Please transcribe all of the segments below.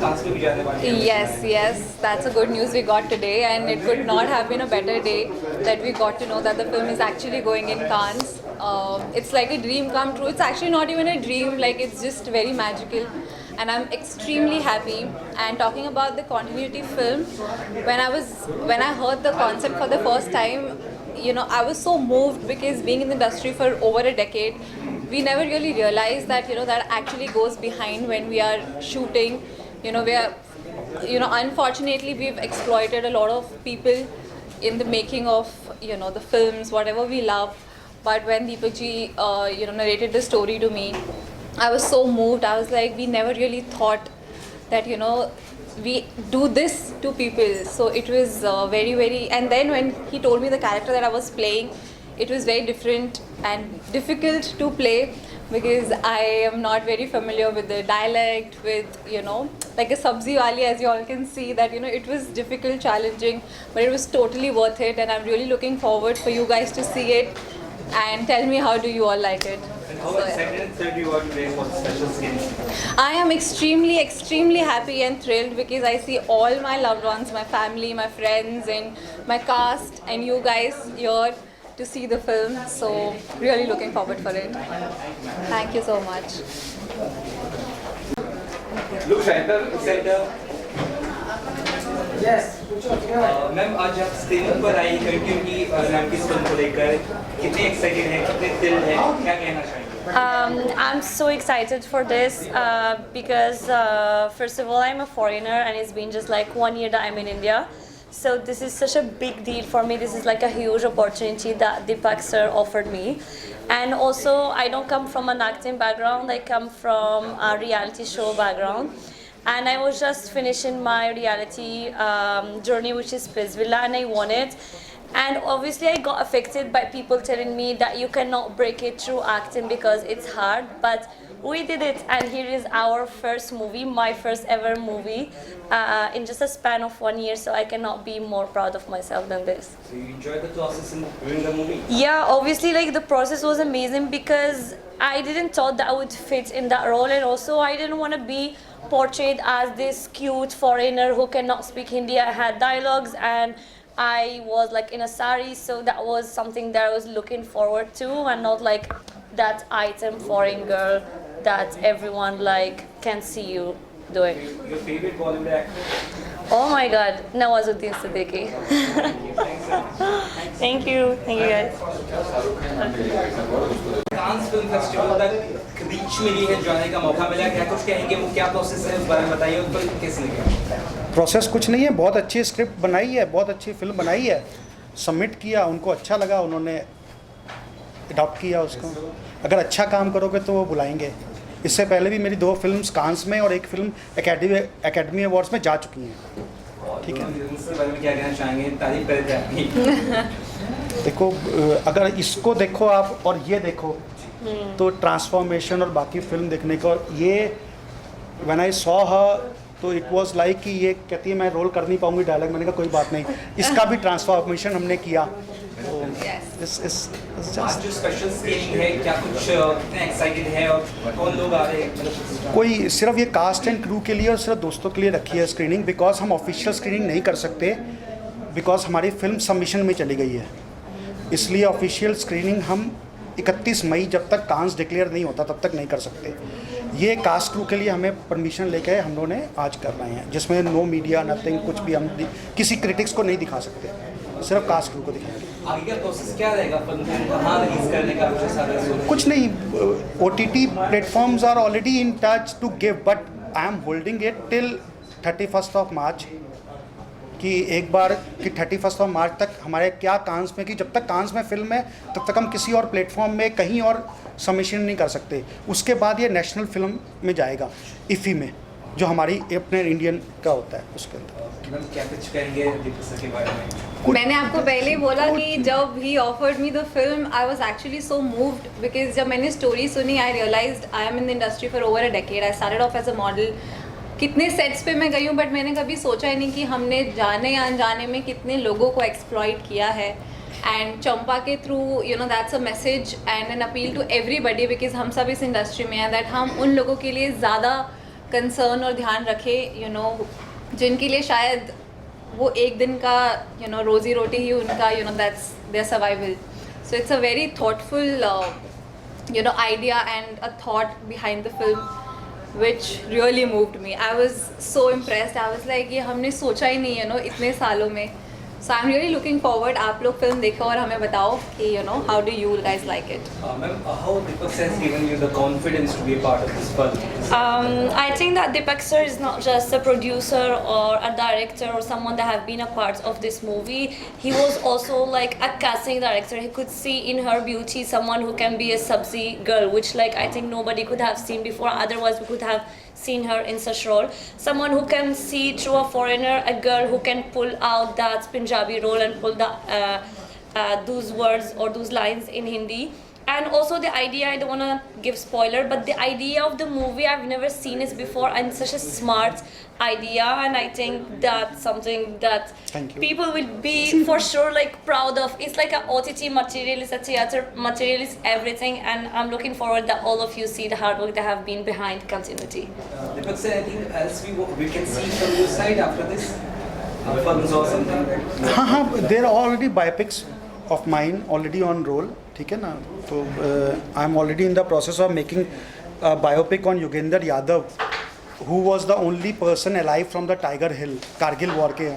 कांस में भी जाने वाली है। Yes, that's a good news we got today, and it could not have been a better day that we got to know that the film is actually going in Cannes. It's like a dream come true. It's actually not even a dream, like it's just very magical. And I'm extremely happy. And talking about the continuity film, when I heard the concept for the first time, I was so moved because being in the industry for over a decade, we never really realized that that actually goes behind when we are shooting. We are, unfortunately, we've exploited a lot of people in the making of the films, whatever we love. But when Deepak ji narrated the story to me, I was so moved. I was like, we never really thought that we do this to people. So it was very, very. And then when he told me the character that I was playing, it was very different and difficult to play because I am not very familiar with the dialect, with like a sabzi wali, as you all can see, that it was difficult, challenging, but it was totally worth it, and I'm really looking forward for you guys to see it and tell me how do you all like it. And how excited and thrilled you are today for the special screening? I am extremely, extremely happy and thrilled because I see all my loved ones, my family, my friends, and my cast, and you guys here to see the film. So, really looking forward for it. Thank you so much. Look, center. Yes. Ma'am आज आप screening पर आई क्योंकि ma'am की film को लेकर कितने excited हैं, कितने दिल हैं, क्या कहना चाहेंगे? I'm so excited for this because first of all I'm a foreigner and it's been just like 1 year that I'm in India. So this is such a big deal for me. This is like a huge opportunity that Deepak sir offered me. And also I don't come from an acting background, I come from a reality show background. And I was just finishing my reality journey, which is Prisvilla, and I won it. And obviously I got affected by people telling me that you cannot break it through acting because it's hard, but we did it, and here is our first movie, my first ever movie, in just a span of 1 year, so I cannot be more proud of myself than this. So you enjoyed the process in doing the movie? Yeah, obviously like the process was amazing because I didn't thought that I would fit in that role, and also I didn't want to be portrayed as this cute foreigner who cannot speak Hindi. I had dialogues and I was like in a sari, so that was something that I was looking forward to, and not like that item foreign girl that everyone like can see you doing. Your favorite Bollywood actor? Oh my God, Nawazuddin Siddiqui. Thank you guys. Cannes film festival तक reach मिली है, जाने का मौका मिला, क्या कुछ कहेंगे, वो क्या प्रोसेस है उस बारे में बताइए, और फिल्म कैसे लगी? प्रोसेस कुछ नहीं है, बहुत अच्छी स्क्रिप्ट बनाई है, बहुत अच्छी फिल्म बनाई है, सबमिट किया, उनको अच्छा लगा, उन्होंने अडॉप्ट किया उसको। अगर अच्छा काम करोगे तो वो बुलाएंगे। इससे पहले भी मेरी 2 फिल्म्स कांस में और 1 फिल्म एकेडमी अवार्ड्स में जा चुकी हैं। ठीक है, इसके बारे में क्या कहना चाहेंगे? तारीफ करे थे आपकी। देखो, अगर इसको देखो आप और ये देखो तो ट्रांसफॉर्मेशन और बाकी फिल्म देखने को, ये व्हेन आई सॉ हर तो इट वाज लाइक कि ये कहती है मैं रोल कर नहीं पाऊंगी डायलॉग, मैंने कहा कोई बात नहीं, इसका भी ट्रांसफॉर्मेशन हमने किया। तो आज जो स्पेशल स्क्रीनिंग है, क्या कुछ कितने एक्साइटेड है और कौन लोग आ रहे हैं? कोई सिर्फ ये कास्ट एंड क्रू के लिए और सिर्फ दोस्तों के लिए रखी है स्क्रीनिंग, बिकॉज हम ऑफिशियल स्क्रीनिंग नहीं कर सकते, बिकॉज हमारी फिल्म सबमिशन में चली गई है। इसलिए ऑफिशियल स्क्रीनिंग हम 31 मई जब तक कांस डिक्लेयर नहीं होता तब तक नहीं कर सकते। ये कास्ट क्रू के लिए हमें परमिशन लेके हम लोगों ने आज कर रहे हैं, जिसमें नो मीडिया नथिंग, कुछ भी हम किसी क्रिटिक्स को नहीं दिखा सकते, सिर्फ कास्ट क्रू को दिखाएंगे। आगे का प्रोसेस क्या रहेगा फिल्म को कहाँ रिलीज करने का? कुछ नहीं, OTT platforms are already in touch to give, but I am holding it till 31 March, कि एक बार कि 31 मार्च तक हमारे क्या कांस में, कि जब तक कांस में फिल्म है तब तक हम किसी और प्लेटफॉर्म में कहीं और सबमिशन नहीं कर सकते। उसके बाद ये नेशनल फिल्म में जाएगा, इफ़ी में, जो हमारी अपने इंडियन का होता है उसके अंदर। क्या कुछ कहेंगे दीपक सर के बारे में? मैंने आपको पहले बोला कि जब he offered me the film, I was actually so moved because जब मैंने स्टोरी सुनी, I realized I am in the industry for over a decade. I started off as a model, कितने सेट्स पे मैं गई हूँ, बट मैंने कभी सोचा ही नहीं कि हमने जाने या अनजाने में कितने लोगों को एक्सप्लॉइट किया है। एंड चंपा के through that's a message and an appeal to everybody, because हम सब इस इंडस्ट्री में हैं, दैट हम उन लोगों के लिए ज़्यादा कंसर्न और ध्यान रखे, जिनके लिए शायद वो एक दिन का रोजी रोटी ही उनका that's their survival. So it's a very thoughtful idea and a thought behind the film which really moved me. I was so impressed. I was like, ये हमने सोचा ही नहीं है इतने सालों में. So I'm really looking forward. आप लोग फिल्म देखो और हमें बताओ कि how do you guys like it? Ma'am, how Deepak sir has given you the confidence to be a part of this film? I think that Deepak sir is not just a producer or a director or someone that have been a part of this movie. He was also like a casting director. He could see in her beauty someone who can be a Sabzi girl, which I think nobody could have seen before. Otherwise, we could have seen her in such role. Someone who can see through a foreigner, a girl who can pull out that Punjabi role and pull those words or those lines in Hindi. And also the idea, I don't want to give spoiler, but the idea of the movie, I've never seen it before, and such a smart idea, and I think that's something that people will be for sure proud of. It's like an OTT material, it's a theater material, it's everything, and I'm looking forward that all of you see the hard work that have been behind continuity. Deepak sir, anything else we can see from your side after this? Films or something? हाँ, there are already biopics of mine already on roll, ठीक है ना. तो I'm already in the process of making a biopic on Yogendra Yadav, who was the only person alive from the Tiger Hill, Kargil war के.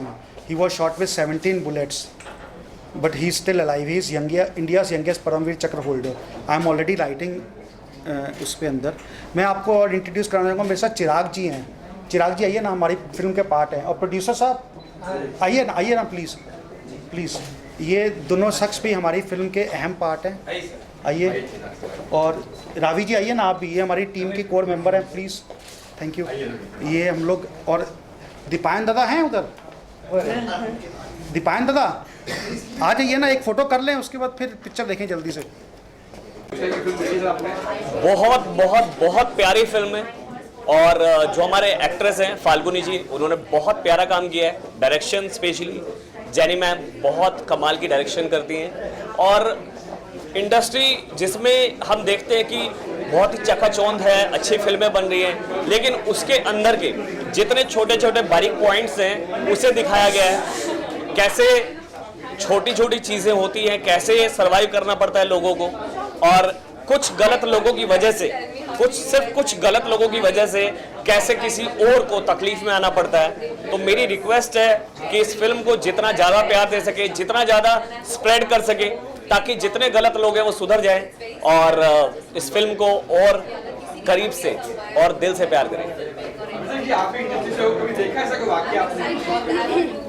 He was shot with 17 bullets, but he's still alive. He is India's youngest Paramveer Chakra holder. I'm already writing उस पे अंदर. मैं आपको और introduce कराना चाहूँगा, मेरे साथ चिराग जी हैं. चिराग जी आइए ना, हमारी फिल्म के पार्ट हैं. और प्रोड्यूसर साहब आइए ना प्लीज़. ये दोनों शख्स भी हमारी फिल्म के अहम पार्ट हैं. आइए. और रावी जी आइए ना, आप भी, ये हमारी टीम के कोर मेंबर हैं. Please, thank you. ये हम लोग, और दीपायन दादा हैं उधर. दीपायन दादा आ जाइए ना, एक फ़ोटो कर लें, उसके बाद फिर पिक्चर देखें जल्दी से. बहुत बहुत बहुत प्यारी फिल्म है. और जो हमारे एक्ट्रेस हैं फाल्गुनी जी, उन्होंने बहुत प्यारा काम किया है. डायरेक्शन स्पेशली जैनी मैम बहुत कमाल की डायरेक्शन करती हैं. और इंडस्ट्री जिसमें हम देखते हैं कि बहुत ही चकाचौंध है, अच्छी फिल्में बन रही हैं, लेकिन उसके अंदर के जितने छोटे छोटे बारीक पॉइंट्स हैं उसे दिखाया गया है. कैसे छोटी छोटी चीज़ें होती हैं, कैसे सर्वाइव करना पड़ता है लोगों को, और कुछ गलत लोगों की वजह से, सिर्फ कुछ गलत लोगों की वजह से कैसे किसी और को तकलीफ में आना पड़ता है. तो मेरी रिक्वेस्ट है कि इस फिल्म को जितना ज़्यादा प्यार दे सके, जितना ज़्यादा स्प्रेड कर सके, ताकि जितने गलत लोग हैं वो सुधर जाएं और इस फिल्म को और करीब से और दिल से प्यार करें.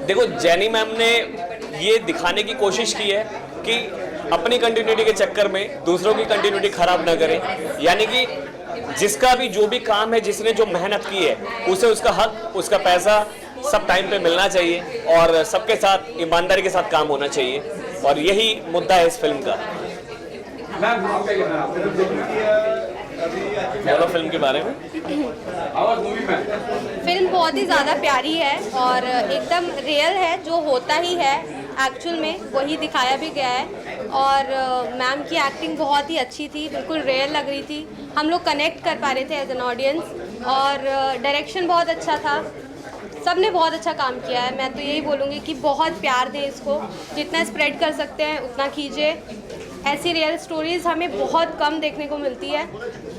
देखो, जैनी मैम ने ये दिखाने की कोशिश की है कि अपनी कंटिन्यूटी के चक्कर में दूसरों की कंटिन्यूटी खराब ना करें. यानी कि जिसका भी जो भी काम है, जिसने जो मेहनत की है, उसे उसका हक, उसका पैसा सब टाइम पे मिलना चाहिए और सबके साथ ईमानदारी के साथ काम होना चाहिए. और यही मुद्दा है इस फिल्म का. बोलो फिल्म के बारे में. फिल्म बहुत ही ज़्यादा प्यारी है और एकदम रियल है, जो होता ही है एक्चुअल में वही दिखाया भी गया है. और मैम की एक्टिंग बहुत ही अच्छी थी, बिल्कुल रियल लग रही थी. हम लोग कनेक्ट कर पा रहे थे एज एन ऑडियंस. और डायरेक्शन बहुत अच्छा था, सब ने बहुत अच्छा काम किया है. मैं तो यही बोलूँगी कि बहुत प्यार दें इसको, जितना स्प्रेड कर सकते हैं उतना कीजिए. ऐसी रियल स्टोरीज़ हमें बहुत कम देखने को मिलती है,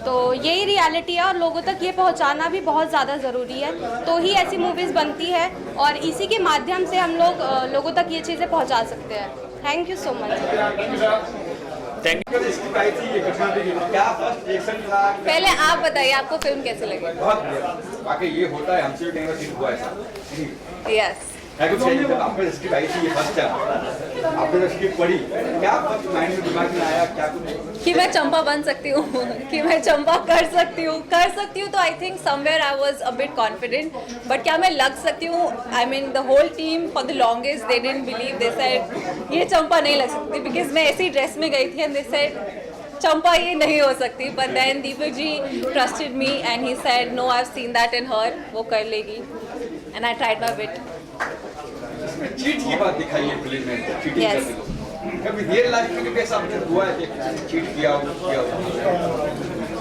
तो यही रियलिटी है और लोगों तक ये पहुंचाना भी बहुत ज़्यादा ज़रूरी है. तो ही ऐसी मूवीज़ बनती है और इसी के माध्यम से हम लोग लोगों तक ये चीज़ें पहुंचा सकते हैं. Thank you so much. पहले आप बताइए, आपको फिल्म कैसे लगी? बहुत वाकई ये होता है, हमसे भी कई बार सीन हुआ ऐसा. यस, आपने स्क्रिप्ट आई थी, ये फर्स्ट टाइम आपने जब स्क्रिप्ट पढ़ी, क्या माइंड में दिमाग में आया, क्या कुछ कि मैं चंपा बन सकती हूँ, कि मैं चंपा कर सकती हूँ. तो I think somewhere I was a bit confident, but क्या मैं लग सकती हूँ? I mean the whole team for the longest they didn't believe. They said ये चंपा नहीं लग सकती, बिकॉज मैं ऐसी ड्रेस में गई थी एंड दे सेड चंपा ये नहीं हो सकती. But then Deepak ji trusted me and he said no, I have seen that in her, वो कर लेगी. And I tried my bit. Cheat की बात दिखाई है फिल्म में, चीटिंग करने को. कभी रियल लाइफ में कभी ऐसा हुआ है कि चीट किया हो?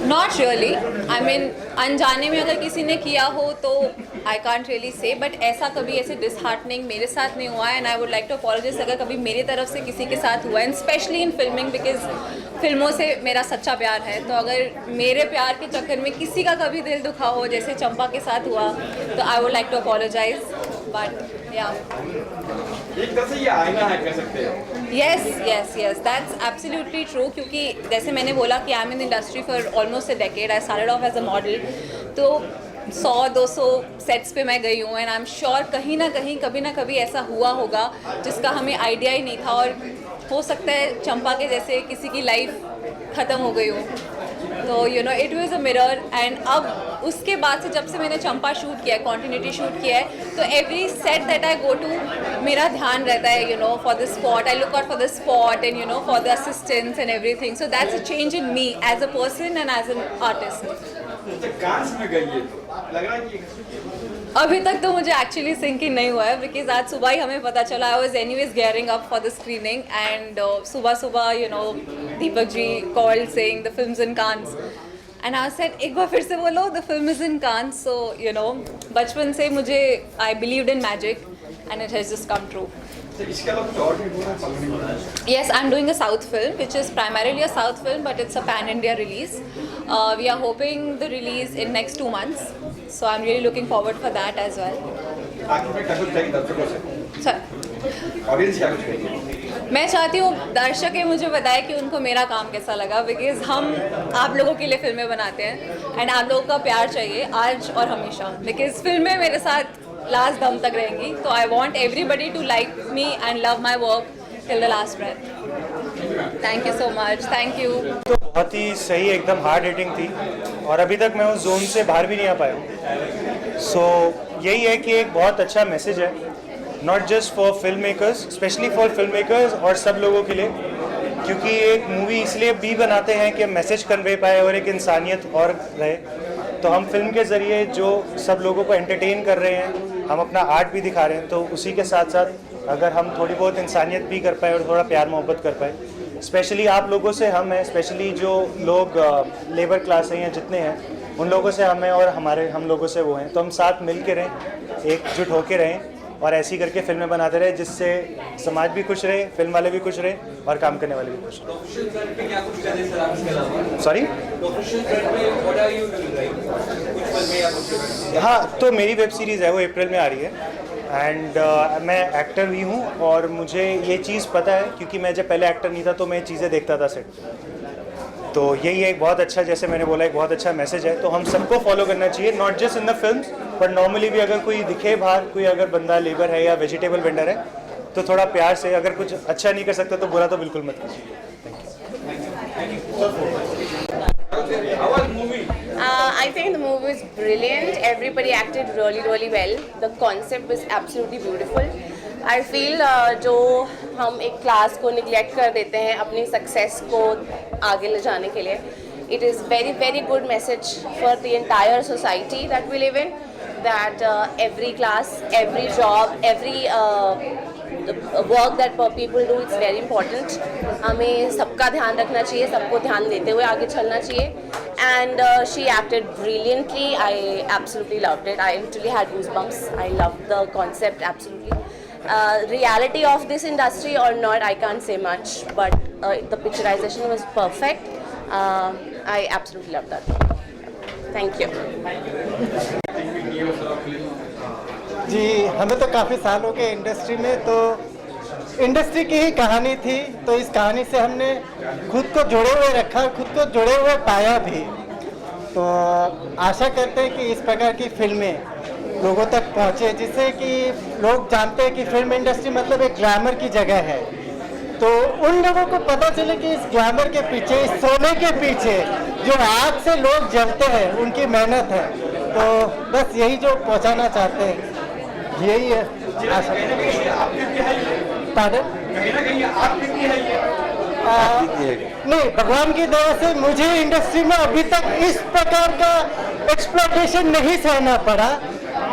नॉट रियली, आई मीन अनजाने में अगर किसी ने किया हो तो I can't really say, but ऐसा कभी ऐसे डिसहार्टनिंग मेरे साथ नहीं हुआ है and I would like to apologise अगर कभी मेरी तरफ से किसी के साथ हुआ है, and specially in filming because फिल्मों से मेरा सच्चा प्यार है। तो अगर मेरे प्यार के चक्कर में किसी का कभी दिल दुखा हो जैसे चंपा के साथ हुआ तो I would like to apologise, but या एक तरह से ये आईना है, कह सकते हैं। yes, that's absolutely true, क्योंकि जैसे मैंने बोला कि I am in industry for almost a decade, I started off as a model, तो 100-200 सेट्स पे मैं गई हूँ एंड आई एम श्योर कहीं ना कहीं कभी ना कभी ऐसा हुआ होगा जिसका हमें आइडिया ही नहीं था, और हो सकता है चंपा के जैसे किसी की लाइफ ख़त्म हो गई हो। तो you know it was a mirror, and अब उसके बाद से जब से मैंने चंपा शूट किया है, कॉन्टिन्यूटी शूट किया है, तो every set that I go to मेरा ध्यान रहता है you know for the spot, I look out for the spot and you know for the assistants and everything, so that's a change in me as a person and as an artist. Cannes में गई है तो लग रहा है कि अभी तक तो मुझे एक्चुअली सिंकिंग नहीं हुआ है बिकॉज आज सुबह ही हमें पता चला, I was anyways gearing up for the screening and सुबह you know Deepak ji called saying the film's in Cannes and I said एक बार फिर से बोलो the film is in Cannes. So you know बचपन से मुझे I believed in magic and it has just come true. इसके अलावा कुछ और भी हो रहा है? Yes, I'm doing a South film, which is primarily a South film, but it's a pan-India release. We are hoping the release in next 2 months, so I'm really looking forward for that as well. आखिर में क्या कुछ चाहिए दर्शकों से? Sir, audience क्या कुछ चाहिए? मैं चाहती हूँ दर्शक ये मुझे बताए कि उनको मेरा काम कैसा लगा, बिकॉज हम आप लोगों के लिए फिल्में बनाते हैं एंड आप लोगों का प्यार चाहिए आज और हमेशा, बिकॉज फिल्में मेरे साथ लास्ट दम तक रहेंगी। तो I want everybody to like me and love my work till the last breath. Thank you so much, thank you. तो बहुत ही सही एकदम हार्ड हिटिंग थी और अभी तक मैं उस जोन से बाहर भी नहीं आ पाया हूँ। सो यही है कि एक बहुत अच्छा मैसेज है, not just for film makers, specially for film makers और सब लोगों के लिए, क्योंकि एक मूवी इसलिए भी बनाते हैं कि मैसेज कन्वे पाए और एक इंसानियत और रहे। तो हम फिल्म के ज़रिए जो सब लोगों को एंटरटेन कर रहे हैं, हम अपना आर्ट भी दिखा रहे हैं, तो उसी के साथ साथ अगर हम थोड़ी बहुत इंसानियत भी कर पाए और थोड़ा प्यार मोहब्बत कर पाए, स्पेशली आप लोगों से हम हैं, स्पेशली जो लोग लेबर क्लास हैं या जितने हैं उन लोगों से हम हैं और हम लोगों से वो हैं, तो हम साथ मिल के रहें, एकजुट होके रहें और ऐसी करके फिल्में बनाते रहे जिससे समाज भी खुश रहे, फिल्म वाले भी खुश रहे और काम करने वाले भी खुश रहे। सॉरी, हाँ, तो मेरी वेब सीरीज़ है वो अप्रैल में आ रही है एंड मैं एक्टर भी हूँ और मुझे ये चीज़ पता है क्योंकि मैं जब पहले एक्टर नहीं था तो मैं चीज़ें देखता था सेट। तो यही एक बहुत अच्छा, जैसे मैंने बोला, एक बहुत अच्छा मैसेज है, तो हम सबको फॉलो करना चाहिए, not just in the films पर नॉर्मली भी। अगर कोई दिखे बाहर, कोई अगर बंदा लेबर है या वेजिटेबल वेंडर है तो थोड़ा प्यार से, अगर कुछ अच्छा नहीं कर सकता तो बुरा तो बिल्कुल मत कीजिए। I think the movie is brilliant. Everybody acted really, really well. The concept was absolutely beautiful. I feel जो हम एक क्लास को निगलेक्ट कर देते हैं अपनी सक्सेस को आगे ले जाने के लिए, it is very, very good message for the entire society that we live in. That every class, every job, every work that people do, it's very important. हमें सबका ध्यान रखना चाहिए, सबको ध्यान देते हुए आगे चलना चाहिए. And she acted brilliantly. I absolutely loved it. I literally had goosebumps. I loved the concept absolutely. Reality of this industry or not, I can't say much, but the picturization was perfect. I absolutely loved that. Thank you. जी, हमें तो काफ़ी साल हो गए industry में, तो industry की ही कहानी थी, तो इस कहानी से हमने खुद को जुड़े हुए रखा, खुद को जुड़े हुए पाया भी। तो आशा करते हैं कि इस प्रकार की फिल्में लोगों तक पहुँचे, जिससे कि लोग जानते हैं कि फिल्म इंडस्ट्री मतलब एक ग्लैमर की जगह है। तो उन लोगों को पता चले कि इस ग्लैमर के पीछे, इस सोने के पीछे जो आग से लोग जलते हैं, उनकी मेहनत है। तो बस यही जो पहुँचाना चाहते हैं, यही है आशा। नहीं, भगवान की दया से मुझे इंडस्ट्री में अभी तक इस प्रकार का एक्सप्लॉयटेशन नहीं सहना पड़ा।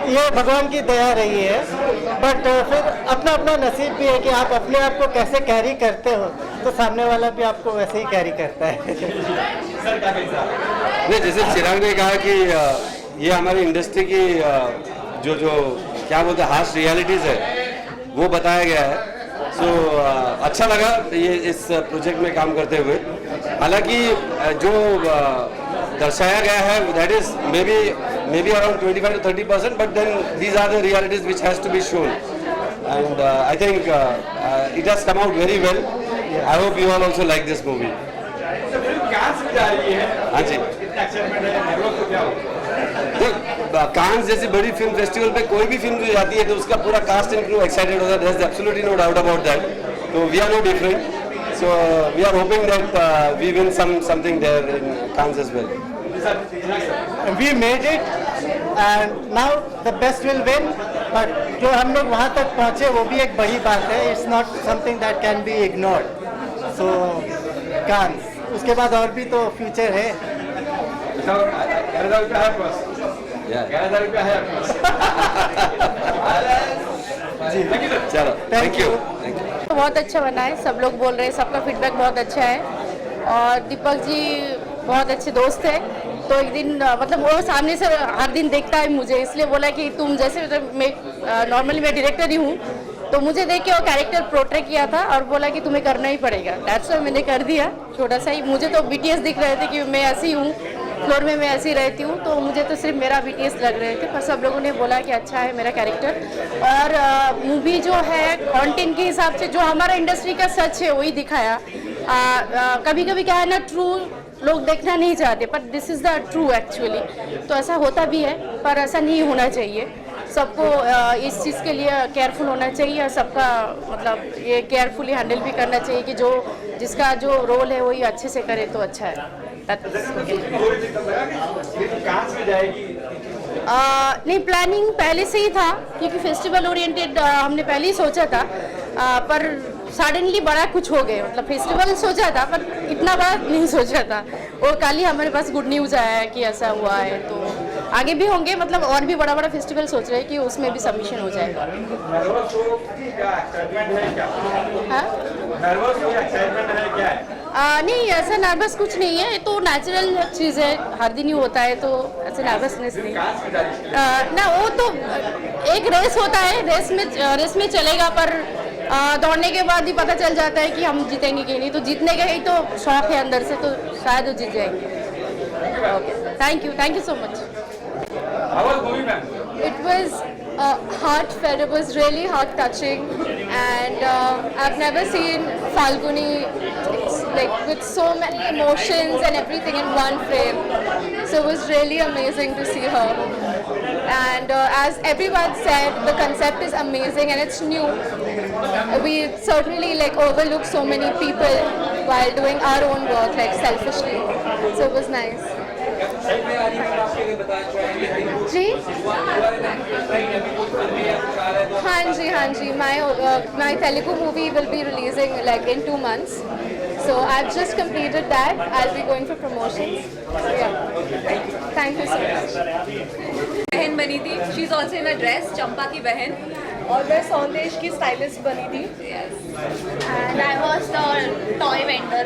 ये भगवान की दया रही है, बट फिर अपना अपना नसीब भी है कि आप अपने आप को कैसे कैरी करते हो, तो सामने वाला भी आपको वैसे ही कैरी करता है। नहीं, जैसे चिराग ने कहा कि ये हमारी इंडस्ट्री की जो क्या बोलते हैं हार्श रियलिटीज़ है वो बताया गया है। सो अच्छा लगा ये इस प्रोजेक्ट में काम करते हुए। हालांकि जो दर्शाया गया है that is maybe around 25 to 30%, but then these are the realities which has to be shown and I think it has come out very well. I hope you all also like this movie. हाँ जी, कांस जैसी बड़ी film festival पे कोई भी film जो जाती है तो उसका पूरा कास्ट एंड क्रू एक्साइटेड होता है। There is absolutely no doubt about that. तो we are no different, so we are hoping that we win something there in Cannes as well. We made it and now the best will win, but जो हम लोग वहाँ तक पहुँचे वो भी एक बड़ी बात है। It's not something that can be ignored. So Cannes, उसके बाद और भी तो फ्यूचर है। चलो, थैंक यू। बहुत अच्छा बना है, सब लोग बोल रहे हैं, सबका फीडबैक बहुत अच्छा है। और दीपक जी बहुत अच्छे दोस्त हैं, तो एक दिन मतलब वो सामने से हर दिन देखता है मुझे, इसलिए बोला कि तुम जैसे मैं नॉर्मली मैं डायरेक्टर ही हूँ, तो मुझे देख के वो कैरेक्टर पोर्ट्रे किया था और बोला कि तुम्हें करना ही पड़ेगा। दैट्स व्हाई मैंने कर दिया, छोटा सा ही। मुझे तो बीटीएस दिख रहे थे कि मैं ऐसी हूँ, फ्लोर में मैं ऐसी रहती हूँ, तो मुझे तो सिर्फ मेरा बीटीएस लग रहे थे, पर सब लोगों ने बोला कि अच्छा है मेरा कैरेक्टर। और मूवी जो है कंटेंट के हिसाब से जो हमारा इंडस्ट्री का सच है वही दिखाया। कभी कभी क्या है ना, ट्रू लोग देखना नहीं चाहते, पर this is the true actually. तो ऐसा होता भी है, पर ऐसा नहीं होना चाहिए। सबको इस चीज़ के लिए केयरफुल होना चाहिए और सबका मतलब ये केयरफुली हैंडल भी करना चाहिए कि जो जिसका जो रोल है वही अच्छे से करे तो अच्छा है। नहीं, प्लानिंग पहले से ही था क्योंकि फेस्टिवल ओरिएंटेड हमने पहले ही सोचा था, पर सडनली बड़ा कुछ हो गया। मतलब फेस्टिवल सोचा था पर इतना बड़ा नहीं सोचा था। और कल ही हमारे पास गुड न्यूज़ आया है कि ऐसा हुआ है, तो आगे भी होंगे, मतलब और भी बड़ा बड़ा फेस्टिवल सोच रहे हैं कि उसमें भी सबमिशन हो जाएगा। नहीं, ऐसा नर्वस कुछ नहीं है, ये तो नेचुरल चीज़ है, हर दिन ही होता है, तो ऐसे नर्वसनेस नहीं ना। वो तो एक रेस होता है, रेस में चलेगा, पर दौड़ने के बाद ही पता चल जाता है कि हम जीतेंगे कि नहीं। तो जीतने का ही तो शौक है अंदर से, तो शायद वो जीत जाएंगे। Okay, thank you so much. It was heartfelt. It was really heart touching, and I've never seen Falguni like with so many emotions and everything in one frame. So it was really amazing to see her. And as everyone said, the concept is amazing and it's new. We certainly like overlook so many people while doing our own work, like selfishly. So it was nice. जी हाँ जी my Telugu movie will be releasing like in 2 months, so I've just completed that. I'll be going for promotions. Yeah, thank you so much. बहन बनी थी, she is also in a dress, Champa की बहन, और मैं सौंदेश की stylist बनी थी। And I was the toy vendor.